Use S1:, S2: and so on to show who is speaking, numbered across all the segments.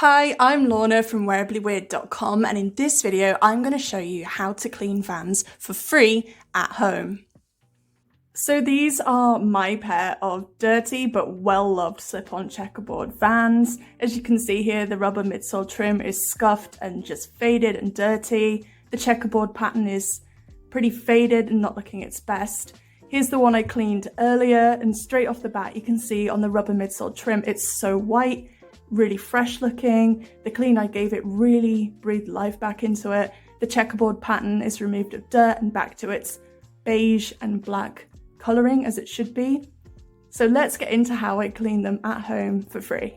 S1: Hi, I'm Lorna from wearablyweird.com, and in this video I'm going to show you how to clean Vans for free at home. So these are my pair of dirty but well-loved slip-on checkerboard Vans. As you can see here, the rubber midsole trim is scuffed and just faded and dirty. The checkerboard pattern is pretty faded and not looking its best. Here's the one I cleaned earlier, and straight off the bat you can see on the rubber midsole trim it's so white, really fresh looking. The clean I gave it really breathed life back into it. The checkerboard pattern is removed of dirt and back to its beige and black colouring as it should be. So let's get into how I clean them at home for free.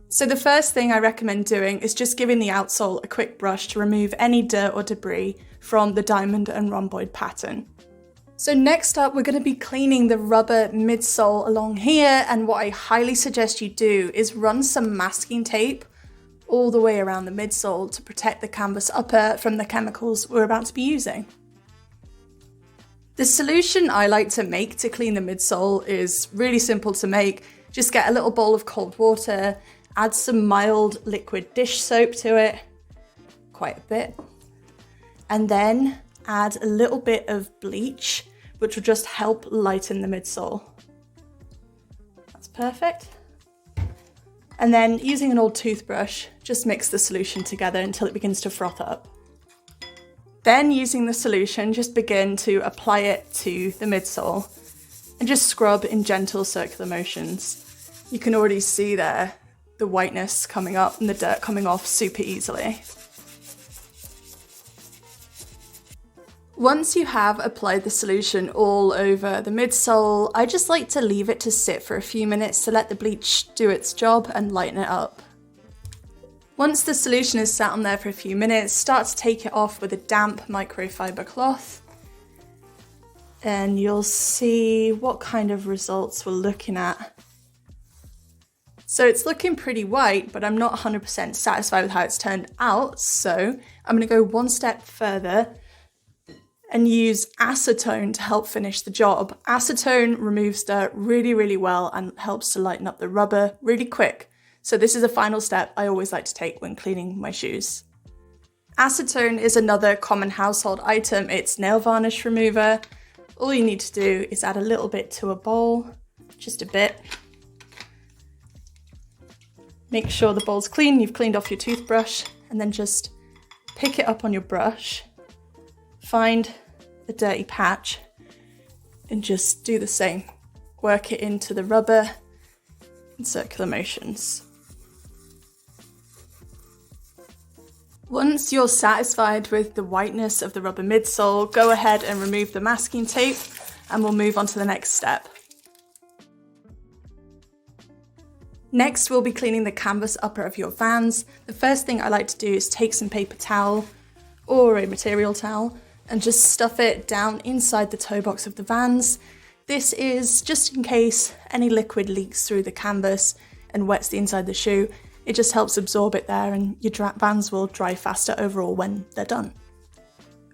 S1: So the first thing I recommend doing is just giving the outsole a quick brush to remove any dirt or debris from the diamond and rhomboid pattern. So next up, we're going to be cleaning the rubber midsole along here, and what I highly suggest you do is run some masking tape all the way around the midsole to protect the canvas upper from the chemicals we're about to be using. The solution I like to make to clean the midsole is really simple to make. Just get a little bowl of cold water, add some mild liquid dish soap to it, quite a bit, and then add a little bit of bleach, which will just help lighten the midsole. That's perfect. And then using an old toothbrush, just mix the solution together until it begins to froth up. Then using the solution, just begin to apply it to the midsole and just scrub in gentle circular motions. You can already see there the whiteness coming up and the dirt coming off super easily. Once you have applied the solution all over the midsole, I just like to leave it to sit for a few minutes to let the bleach do its job and lighten it up. Once the solution is sat on there for a few minutes, start to take it off with a damp microfiber cloth, and you'll see what kind of results we're looking at. So it's looking pretty white, but I'm not 100% satisfied with how it's turned out, so I'm going to go one step further and use acetone to help finish the job. Acetone removes dirt really well and helps to lighten up the rubber really quick. So this is a final step I always like to take when cleaning my shoes. Acetone is another common household item. It's nail varnish remover. All you need to do is add a little bit to a bowl, just a bit. Make sure the bowl's clean, you've cleaned off your toothbrush, and then just pick it up on your brush. Find the dirty patch and just do the same. Work it into the rubber in circular motions. Once you're satisfied with the whiteness of the rubber midsole, go ahead and remove the masking tape and we'll move on to the next step. Next, we'll be cleaning the canvas upper of your Vans. The first thing I like to do is take some paper towel or a material towel and just stuff it down inside the toe box of the Vans. This is just in case any liquid leaks through the canvas and wets the inside of the shoe. It just helps absorb it there, and your Vans will dry faster overall when they're done.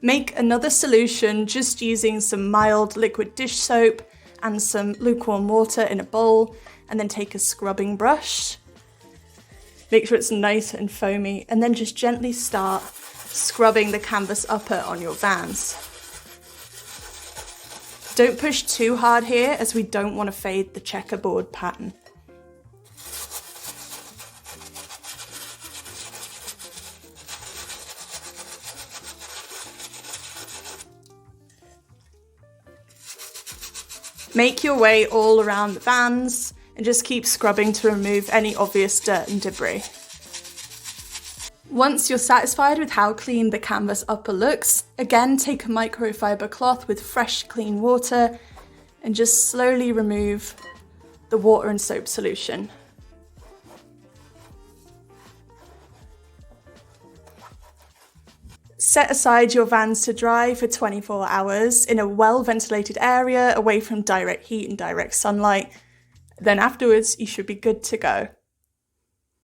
S1: Make another solution just using some mild liquid dish soap and some lukewarm water in a bowl, and then take a scrubbing brush. Make sure it's nice and foamy, and then just gently start scrubbing the canvas upper on your Vans. Don't push too hard here, as we don't want to fade the checkerboard pattern. Make your way all around the Vans and just keep scrubbing to remove any obvious dirt and debris. Once you're satisfied with how clean the canvas upper looks, again take a microfiber cloth with fresh clean water and just slowly remove the water and soap solution. Set aside your Vans to dry for 24 hours in a well-ventilated area away from direct heat and direct sunlight. Then afterwards, you should be good to go.